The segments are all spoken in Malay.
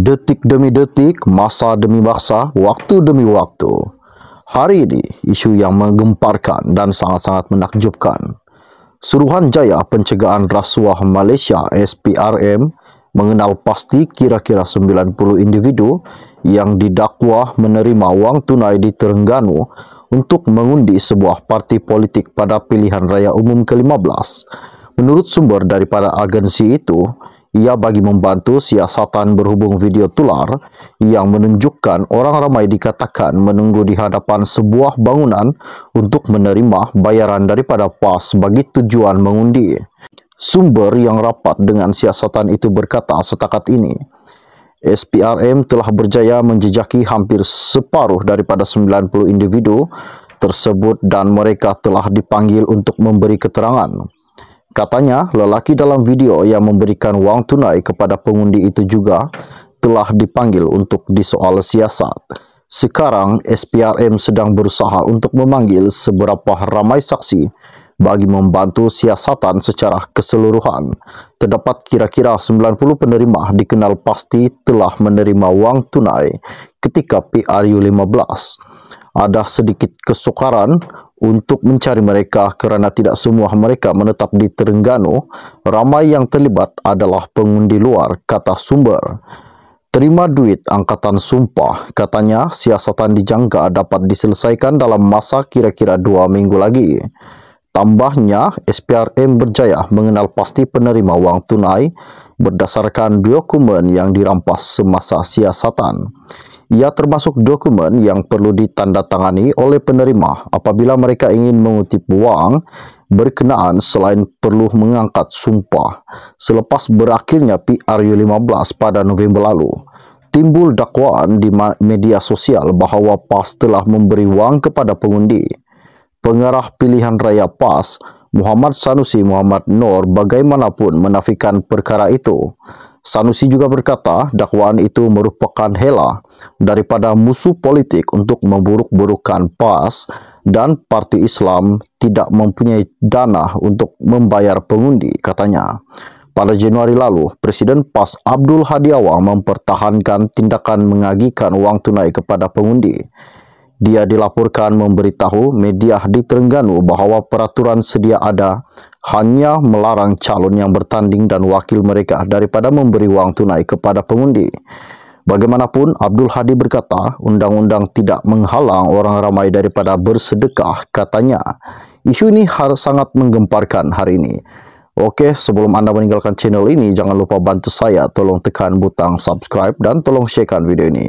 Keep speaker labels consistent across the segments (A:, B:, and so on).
A: Detik demi detik, masa demi masa, waktu demi waktu. Hari ini, isu yang menggemparkan dan sangat-sangat menakjubkan. Suruhanjaya Pencegahan Rasuah Malaysia SPRM mengenal pasti kira-kira 90 individu yang didakwa menerima wang tunai di Terengganu untuk mengundi sebuah parti politik pada pilihan raya umum ke-15. Menurut sumber daripada agensi itu, ia bagi membantu siasatan berhubung video tular yang menunjukkan orang ramai dikatakan menunggu di hadapan sebuah bangunan untuk menerima bayaran daripada PAS bagi tujuan mengundi. Sumber yang rapat dengan siasatan itu berkata setakat ini, SPRM telah berjaya menjejaki hampir separuh daripada 90 individu tersebut dan mereka telah dipanggil untuk memberi keterangan. Katanya, lelaki dalam video yang memberikan wang tunai kepada pengundi itu juga telah dipanggil untuk disoal siasat. Sekarang, SPRM sedang berusaha untuk memanggil seberapa ramai saksi bagi membantu siasatan secara keseluruhan. Terdapat kira-kira 90 penerima dikenal pasti telah menerima wang tunai ketika PRU 15. Ada sedikit kesukaran untuk mencari mereka kerana tidak semua mereka menetap di Terengganu. Ramai yang terlibat adalah pengundi luar, kata sumber. Terima duit angkatan sumpah, katanya siasatan dijangka dapat diselesaikan dalam masa kira-kira 2 minggu lagi. Tambahnya, SPRM berjaya mengenal pasti penerima wang tunai berdasarkan dokumen yang dirampas semasa siasatan. Ia termasuk dokumen yang perlu ditandatangani oleh penerima apabila mereka ingin mengutip wang berkenaan selain perlu mengangkat sumpah. Selepas berakhirnya PRU 15 pada November lalu, timbul dakwaan di media sosial bahawa PAS telah memberi wang kepada pengundi. Pengarah pilihan raya PAS, Muhammad Sanusi Muhammad Noor, bagaimanapun menafikan perkara itu. Sanusi juga berkata dakwaan itu merupakan hela daripada musuh politik untuk memburuk-burukkan PAS dan Parti Islam tidak mempunyai dana untuk membayar pengundi, katanya. Pada Januari lalu, Presiden PAS Abdul Hadi Awang mempertahankan tindakan mengagikan wang tunai kepada pengundi. Dia dilaporkan memberitahu media di Terengganu bahawa peraturan sedia ada hanya melarang calon yang bertanding dan wakil mereka daripada memberi wang tunai kepada pengundi. Bagaimanapun, Abdul Hadi berkata, undang-undang tidak menghalang orang ramai daripada bersedekah, katanya. Isu ini sangat menggemparkan hari ini. Okey, sebelum anda meninggalkan channel ini, jangan lupa bantu saya, tolong tekan butang subscribe dan tolong sharekan video ini.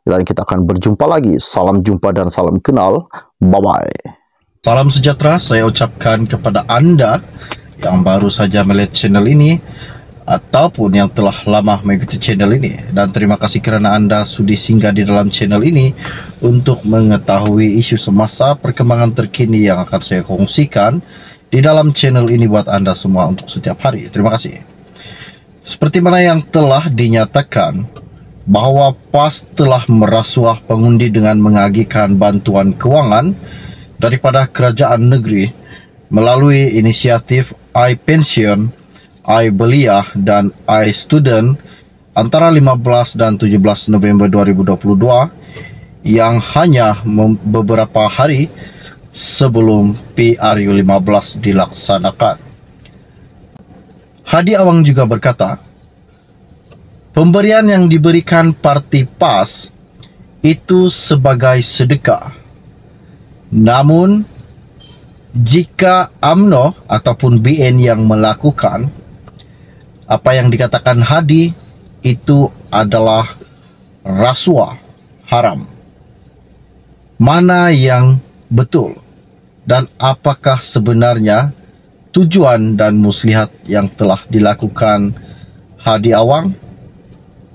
A: Dan kita akan berjumpa lagi. Salam jumpa dan salam kenal. Bye-bye.
B: Salam sejahtera saya ucapkan kepada anda yang baru saja melihat channel ini ataupun yang telah lama mengikuti channel ini. Dan terima kasih kerana anda sudi singgah di dalam channel ini untuk mengetahui isu semasa perkembangan terkini yang akan saya kongsikan di dalam channel ini buat anda semua untuk setiap hari. Terima kasih. Seperti mana yang telah dinyatakan, bahawa PAS telah merasuah pengundi dengan mengagikan bantuan kewangan daripada kerajaan negeri melalui inisiatif iPension, iBelia dan iStudent antara 15 dan 17 November 2022 yang hanya beberapa hari sebelum PRU 15 dilaksanakan. Hadi Awang juga berkata, pemberian yang diberikan parti PAS itu sebagai sedekah. Namun, jika UMNO ataupun BN yang melakukan apa yang dikatakan Hadi, itu adalah rasuah haram. Mana yang betul? Dan apakah sebenarnya tujuan dan muslihat yang telah dilakukan Hadi Awang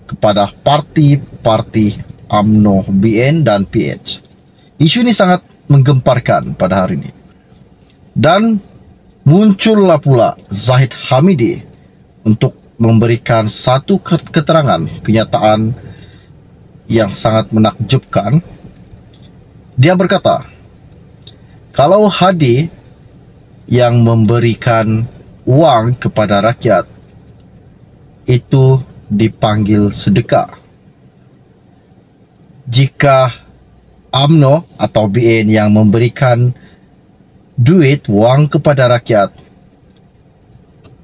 B: kepada parti-parti UMNO, BN dan PH. Isu ini sangat menggemparkan pada hari ini. Dan muncullah pula Zahid Hamidi untuk memberikan satu keterangan kenyataan yang sangat menakjubkan. Dia berkata, kalau Hadi yang memberikan uang kepada rakyat itu dipanggil sedekah, jika UMNO atau BN yang memberikan duit, wang kepada rakyat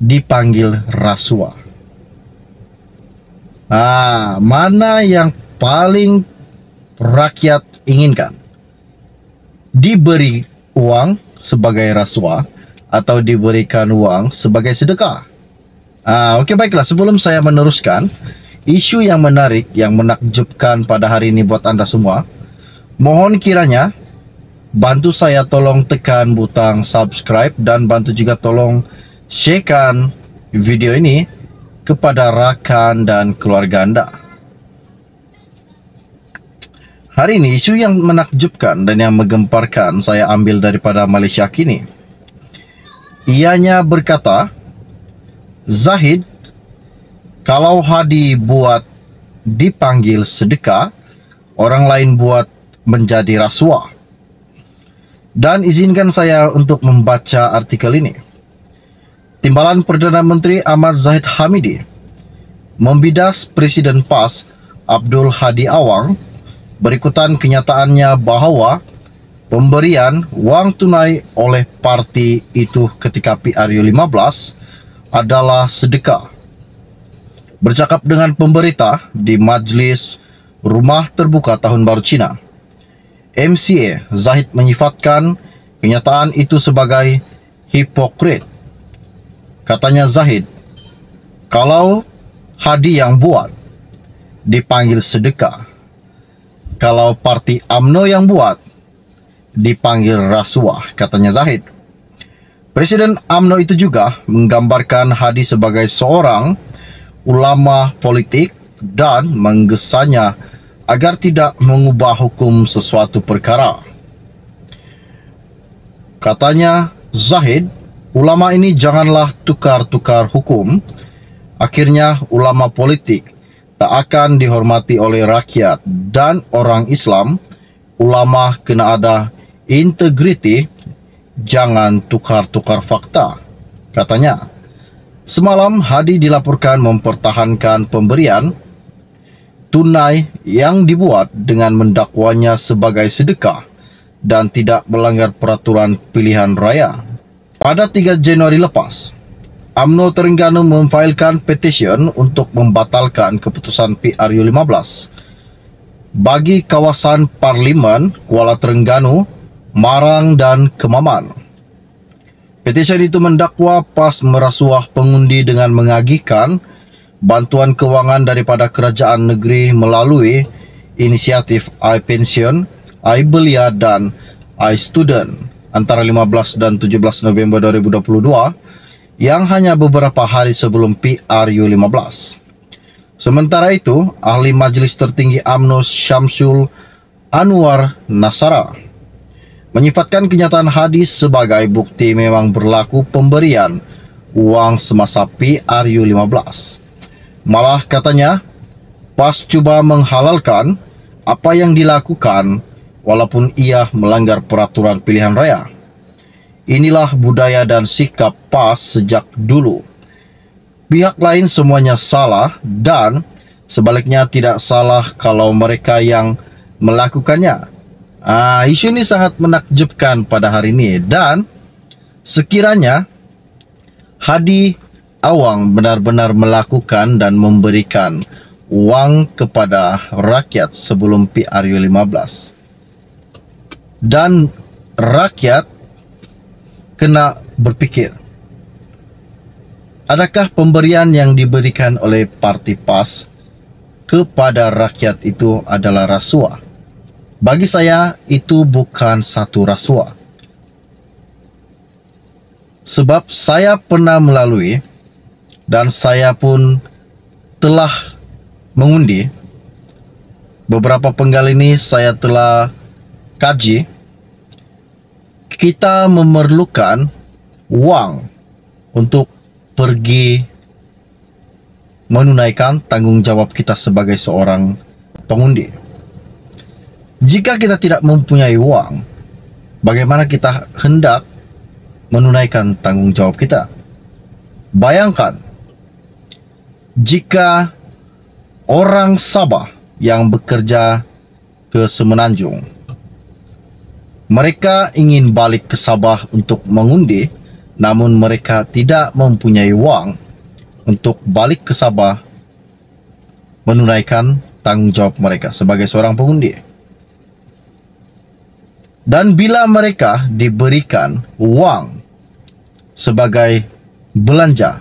B: dipanggil rasuah. Mana yang paling rakyat inginkan? Diberi uang sebagai rasuah atau diberikan uang sebagai sedekah? Okey, baiklah. Sebelum saya meneruskan, isu yang menarik, yang menakjubkan pada hari ini buat anda semua, mohon kiranya bantu saya tolong tekan butang subscribe dan bantu juga tolong sharekan video ini kepada rakan dan keluarga anda. Hari ini isu yang menakjubkan dan yang menggemparkan saya ambil daripada Malaysia Kini. Ianya berkata, Zahid, kalau Hadi buat dipanggil sedekah, orang lain buat menjadi rasuah. Dan izinkan saya untuk membaca artikel ini. Timbalan Perdana Menteri Ahmad Zahid Hamidi membidas Presiden PAS Abdul Hadi Awang berikutan kenyataannya bahawa pemberian wang tunai oleh parti itu ketika PRU15 adalah sedekah. Bercakap dengan pemberita di Majlis Rumah Terbuka Tahun Baru Cina, MCA Zahid menyifatkan kenyataan itu sebagai hipokrit. Katanya Zahid, kalau Hadi yang buat dipanggil sedekah, kalau parti UMNO yang buat dipanggil rasuah, katanya Zahid. Presiden UMNO itu juga menggambarkan Hadi sebagai seorang ulama politik dan menggesanya agar tidak mengubah hukum sesuatu perkara. Katanya Zahid, ulama ini janganlah tukar-tukar hukum. Akhirnya ulama politik tak akan dihormati oleh rakyat dan orang Islam. Ulama kena ada integriti, jangan tukar-tukar fakta, katanya. Semalam Hadi dilaporkan mempertahankan pemberian tunai yang dibuat dengan mendakwanya sebagai sedekah dan tidak melanggar peraturan pilihan raya. Pada 3 Januari lepas, UMNO Terengganu memfailkan petisyen untuk membatalkan keputusan PRU15 bagi kawasan Parlimen Kuala Terengganu, Marang dan Kemaman. Petisyen itu mendakwa PAS merasuah pengundi dengan mengagihkan bantuan kewangan daripada kerajaan negeri melalui inisiatif iPension, iBelia dan iStudent antara 15 dan 17 November 2022 yang hanya beberapa hari sebelum PRU15. Sementara itu, Ahli Majlis Tertinggi UMNO Syamsul Anwar Nasara menyifatkan kenyataan Hadi sebagai bukti memang berlaku pemberian wang semasa PRU15. Malah katanya, PAS cuba menghalalkan apa yang dilakukan walaupun ia melanggar peraturan pilihan raya. Inilah budaya dan sikap PAS sejak dulu. Pihak lain semuanya salah dan sebaliknya tidak salah kalau mereka yang melakukannya. Isu ini sangat menakjubkan pada hari ini, dan sekiranya Hadi Awang benar-benar melakukan dan memberikan wang kepada rakyat sebelum PRU15 dan rakyat kena berfikir, adakah pemberian yang diberikan oleh parti PAS kepada rakyat itu adalah rasuah? Bagi saya, itu bukan satu rasuah. Sebab saya pernah melalui dan saya pun telah mengundi. Beberapa penggal ini saya telah kaji. Kita memerlukan wang untuk pergi menunaikan tanggungjawab kita sebagai seorang pengundi. Jika kita tidak mempunyai wang, bagaimana kita hendak menunaikan tanggungjawab kita? Bayangkan, jika orang Sabah yang bekerja ke Semenanjung. Mereka ingin balik ke Sabah untuk mengundi, namun mereka tidak mempunyai wang untuk balik ke Sabah menunaikan tanggungjawab mereka sebagai seorang pengundi. Dan bila mereka diberikan wang sebagai belanja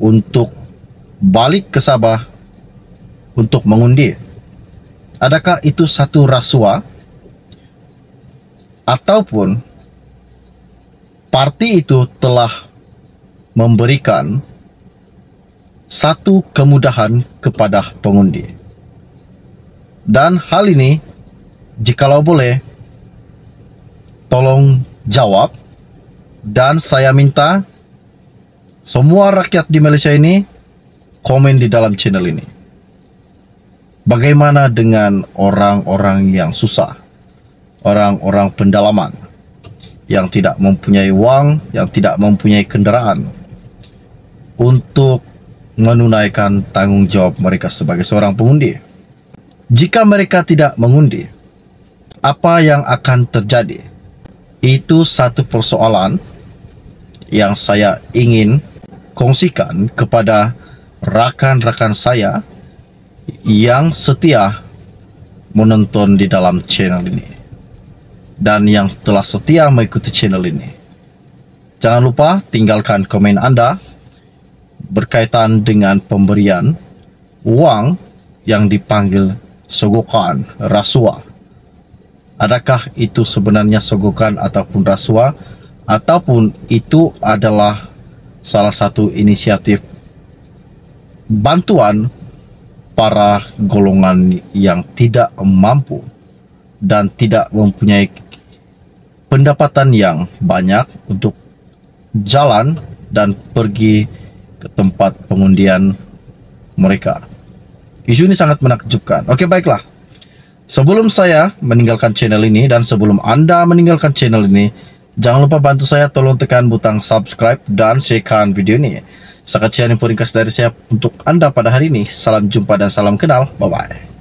B: untuk balik ke Sabah untuk mengundi, adakah itu satu rasuah ataupun parti itu telah memberikan satu kemudahan kepada pengundi? Dan hal ini, jikalau boleh, tolong jawab. Dan saya minta semua rakyat di Malaysia ini komen di dalam channel ini. Bagaimana dengan orang-orang yang susah, orang-orang pendalaman, yang tidak mempunyai wang, yang tidak mempunyai kenderaan untuk menunaikan tanggung jawab mereka sebagai seorang pengundi? Jika mereka tidak mengundi, apa yang akan terjadi? Itu satu persoalan yang saya ingin kongsikan kepada rakan-rakan saya yang setia menonton di dalam channel ini dan yang telah setia mengikuti channel ini. Jangan lupa tinggalkan komen Anda berkaitan dengan pemberian wang yang dipanggil sogokan, rasuah. Adakah itu sebenarnya sogokan ataupun rasuah, ataupun itu adalah salah satu inisiatif bantuan para golongan yang tidak mampu dan tidak mempunyai pendapatan yang banyak untuk jalan dan pergi ke tempat pengundian mereka? Isu ini sangat menakjubkan. Oke, baiklah. Sebelum saya meninggalkan channel ini dan sebelum Anda meninggalkan channel ini, jangan lupa bantu saya, tolong tekan butang subscribe dan sharekan video ini. Sekian yang ringkas dari saya untuk Anda pada hari ini. Salam jumpa dan salam kenal. Bye-bye.